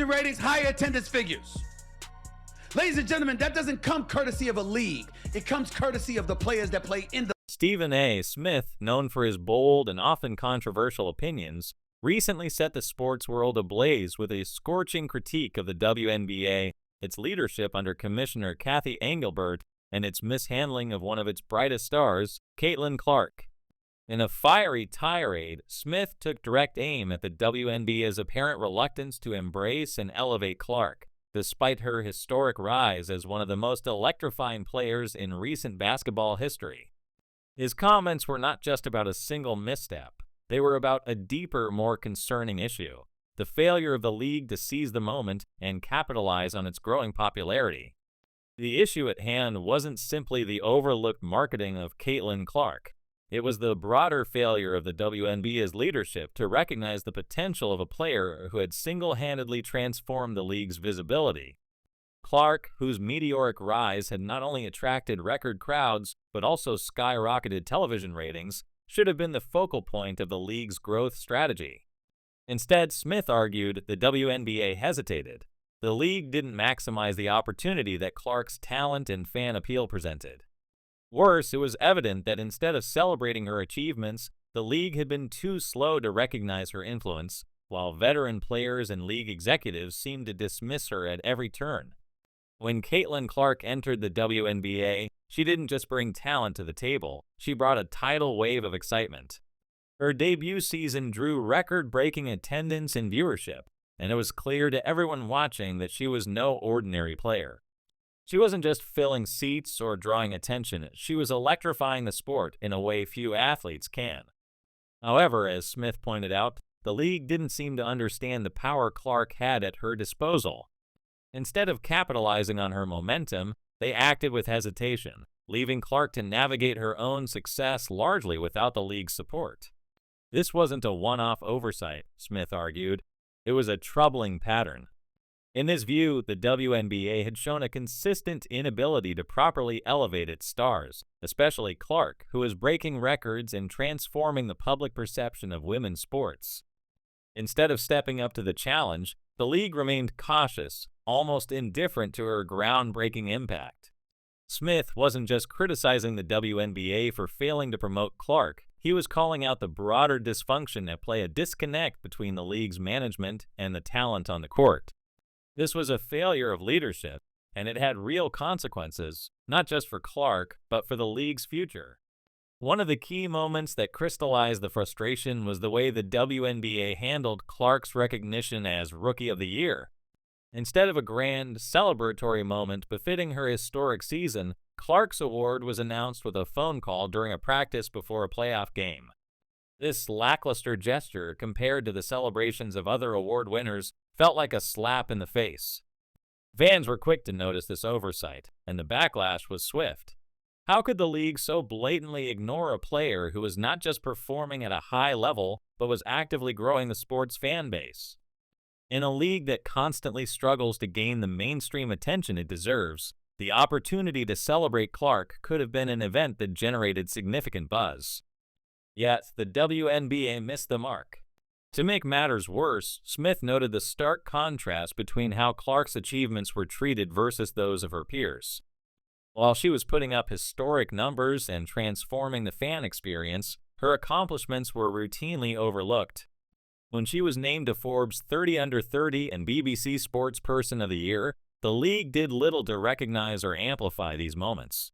television ratings, higher attendance figures. Ladies and gentlemen, that doesn't come courtesy of a league. It comes courtesy of the players that play in the... Stephen A. Smith, known for his bold and often controversial opinions, recently set the sports world ablaze with a scorching critique of the WNBA, its leadership under Commissioner Kathy Engelbert, and its mishandling of one of its brightest stars, Caitlin Clark. In a fiery tirade, Smith took direct aim at the WNBA's apparent reluctance to embrace and elevate Clark, despite her historic rise as one of the most electrifying players in recent basketball history. His comments were not just about a single misstep. They were about a deeper, more concerning issue: the failure of the league to seize the moment and capitalize on its growing popularity. The issue at hand wasn't simply the overlooked marketing of Caitlin Clark. It was the broader failure of the WNBA's leadership to recognize the potential of a player who had single-handedly transformed the league's visibility. Clark, whose meteoric rise had not only attracted record crowds but also skyrocketed television ratings, should have been the focal point of the league's growth strategy. Instead, Smith argued the WNBA hesitated. The league didn't maximize the opportunity that Clark's talent and fan appeal presented. Worse, it was evident that instead of celebrating her achievements, the league had been too slow to recognize her influence, while veteran players and league executives seemed to dismiss her at every turn. When Caitlin Clark entered the WNBA, she didn't just bring talent to the table, she brought a tidal wave of excitement. Her debut season drew record-breaking attendance and viewership, and it was clear to everyone watching that she was no ordinary player. She wasn't just filling seats or drawing attention, she was electrifying the sport in a way few athletes can. However, as Smith pointed out, the league didn't seem to understand the power Clark had at her disposal. Instead of capitalizing on her momentum, they acted with hesitation, leaving Clark to navigate her own success largely without the league's support. This wasn't a one-off oversight, Smith argued. It was a troubling pattern. In his view, the WNBA had shown a consistent inability to properly elevate its stars, especially Clark, who was breaking records and transforming the public perception of women's sports. Instead of stepping up to the challenge, the league remained cautious, almost indifferent to her groundbreaking impact. Smith wasn't just criticizing the WNBA for failing to promote Clark, he was calling out the broader dysfunction at play, a disconnect between the league's management and the talent on the court. This was a failure of leadership, and it had real consequences, not just for Clark, but for the league's future. One of the key moments that crystallized the frustration was the way the WNBA handled Clark's recognition as Rookie of the Year. Instead of a grand, celebratory moment befitting her historic season, Clark's award was announced with a phone call during a practice before a playoff game. This lackluster gesture, compared to the celebrations of other award winners, felt like a slap in the face. Fans were quick to notice this oversight, and the backlash was swift. How could the league so blatantly ignore a player who was not just performing at a high level, but was actively growing the sport's fan base? In a league that constantly struggles to gain the mainstream attention it deserves, the opportunity to celebrate Clark could have been an event that generated significant buzz. Yet, the WNBA missed the mark. To make matters worse, Smith noted the stark contrast between how Clark's achievements were treated versus those of her peers. While she was putting up historic numbers and transforming the fan experience, her accomplishments were routinely overlooked. When she was named to Forbes 30 Under 30 and BBC Sports Person of the Year, the league did little to recognize or amplify these moments.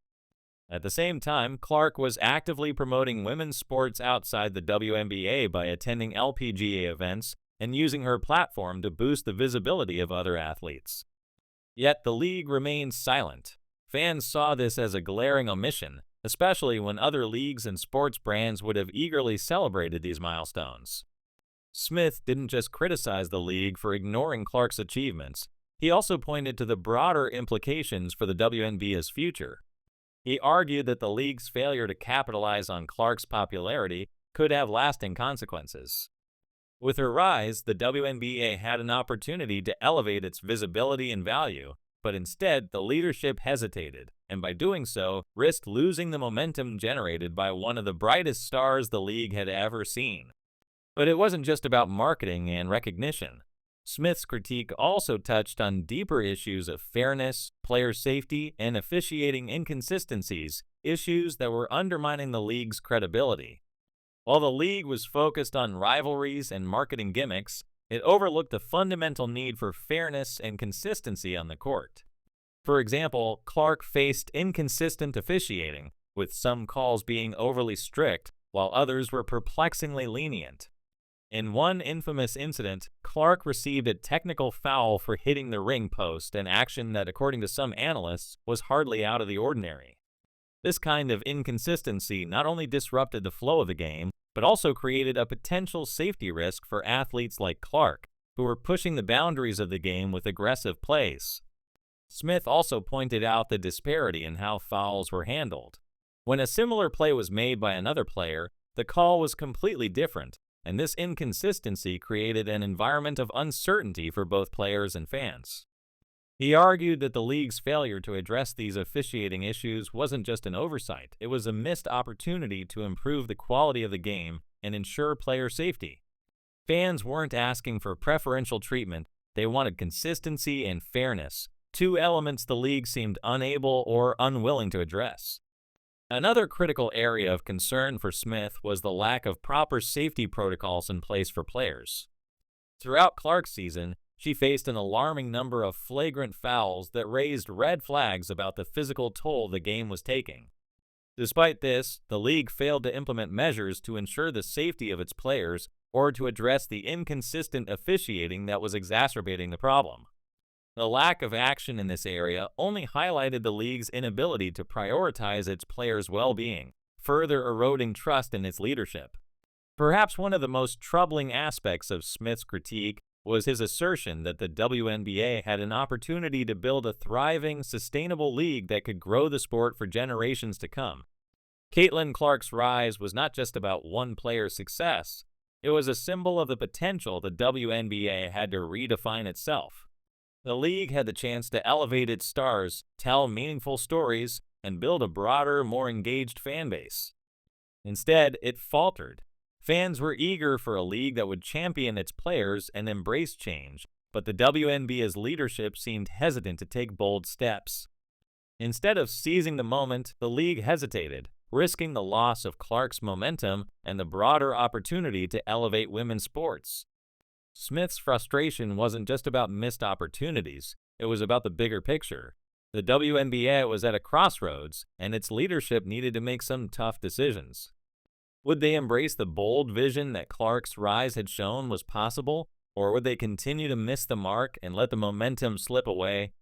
At the same time, Clark was actively promoting women's sports outside the WNBA by attending LPGA events and using her platform to boost the visibility of other athletes. Yet the league remained silent. Fans saw this as a glaring omission, especially when other leagues and sports brands would have eagerly celebrated these milestones. Smith didn't just criticize the league for ignoring Clark's achievements, he also pointed to the broader implications for the WNBA's future. He argued that the league's failure to capitalize on Clark's popularity could have lasting consequences. With her rise, the WNBA had an opportunity to elevate its visibility and value, but instead the leadership hesitated, and by doing so, risked losing the momentum generated by one of the brightest stars the league had ever seen. But it wasn't just about marketing and recognition. Smith's critique also touched on deeper issues of fairness, player safety, and officiating inconsistencies, issues that were undermining the league's credibility. While the league was focused on rivalries and marketing gimmicks, it overlooked the fundamental need for fairness and consistency on the court. For example, Clark faced inconsistent officiating, with some calls being overly strict, while others were perplexingly lenient. In one infamous incident, Clark received a technical foul for hitting the ring post, an action that, according to some analysts, was hardly out of the ordinary. This kind of inconsistency not only disrupted the flow of the game, but also created a potential safety risk for athletes like Clark, who were pushing the boundaries of the game with aggressive plays. Smith also pointed out the disparity in how fouls were handled. When a similar play was made by another player, the call was completely different, and this inconsistency created an environment of uncertainty for both players and fans. He argued that the league's failure to address these officiating issues wasn't just an oversight, it was a missed opportunity to improve the quality of the game and ensure player safety. Fans weren't asking for preferential treatment, they wanted consistency and fairness, two elements the league seemed unable or unwilling to address. Another critical area of concern for Smith was the lack of proper safety protocols in place for players. Throughout Clark's season, she faced an alarming number of flagrant fouls that raised red flags about the physical toll the game was taking. Despite this, the league failed to implement measures to ensure the safety of its players or to address the inconsistent officiating that was exacerbating the problem. The lack of action in this area only highlighted the league's inability to prioritize its players' well-being, further eroding trust in its leadership. Perhaps one of the most troubling aspects of Smith's critique was his assertion that the WNBA had an opportunity to build a thriving, sustainable league that could grow the sport for generations to come. Caitlin Clark's rise was not just about one player's success, it was a symbol of the potential the WNBA had to redefine itself. The league had the chance to elevate its stars, tell meaningful stories, and build a broader, more engaged fan base. Instead, it faltered. Fans were eager for a league that would champion its players and embrace change, but the WNBA's leadership seemed hesitant to take bold steps. Instead of seizing the moment, the league hesitated, risking the loss of Clark's momentum and the broader opportunity to elevate women's sports. Smith's frustration wasn't just about missed opportunities, it was about the bigger picture. The WNBA was at a crossroads, and its leadership needed to make some tough decisions. Would they embrace the bold vision that Clark's rise had shown was possible, or would they continue to miss the mark and let the momentum slip away?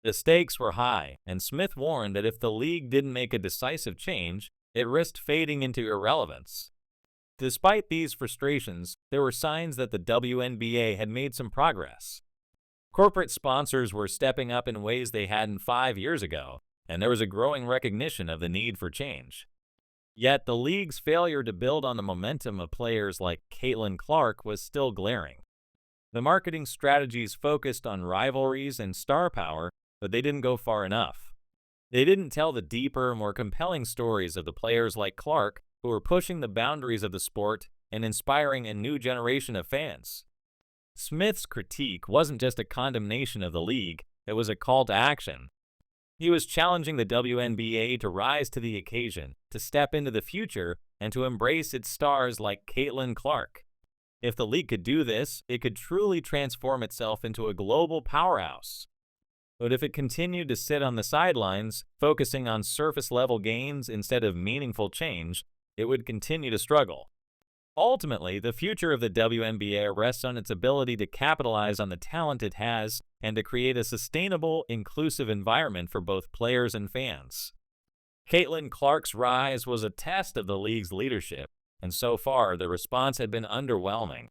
The stakes were high, and Smith warned that if the league didn't make a decisive change, it risked fading into irrelevance. Despite these frustrations, there were signs that the WNBA had made some progress. Corporate sponsors were stepping up in ways they hadn't 5 years ago, and there was a growing recognition of the need for change. Yet the league's failure to build on the momentum of players like Caitlin Clark was still glaring. The marketing strategies focused on rivalries and star power, but they didn't go far enough. They didn't tell the deeper, more compelling stories of the players like Clark who were pushing the boundaries of the sport and inspiring a new generation of fans. Smith's critique wasn't just a condemnation of the league, it was a call to action. He was challenging the WNBA to rise to the occasion, to step into the future, and to embrace its stars like Caitlin Clark. If the league could do this, it could truly transform itself into a global powerhouse. But if it continued to sit on the sidelines, focusing on surface-level gains instead of meaningful change, it would continue to struggle. Ultimately, the future of the WNBA rests on its ability to capitalize on the talent it has and to create a sustainable, inclusive environment for both players and fans. Caitlin Clark's rise was a test of the league's leadership, and so far the response had been underwhelming.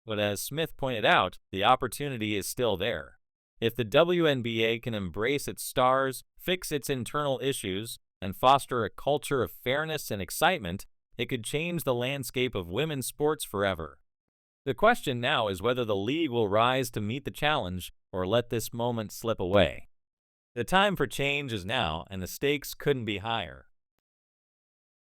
But as Smith pointed out, the opportunity is still there. If the WNBA can embrace its stars, fix its internal issues, and foster a culture of fairness and excitement, it could change the landscape of women's sports forever. The question now is whether the league will rise to meet the challenge or let this moment slip away. The time for change is now, and the stakes couldn't be higher.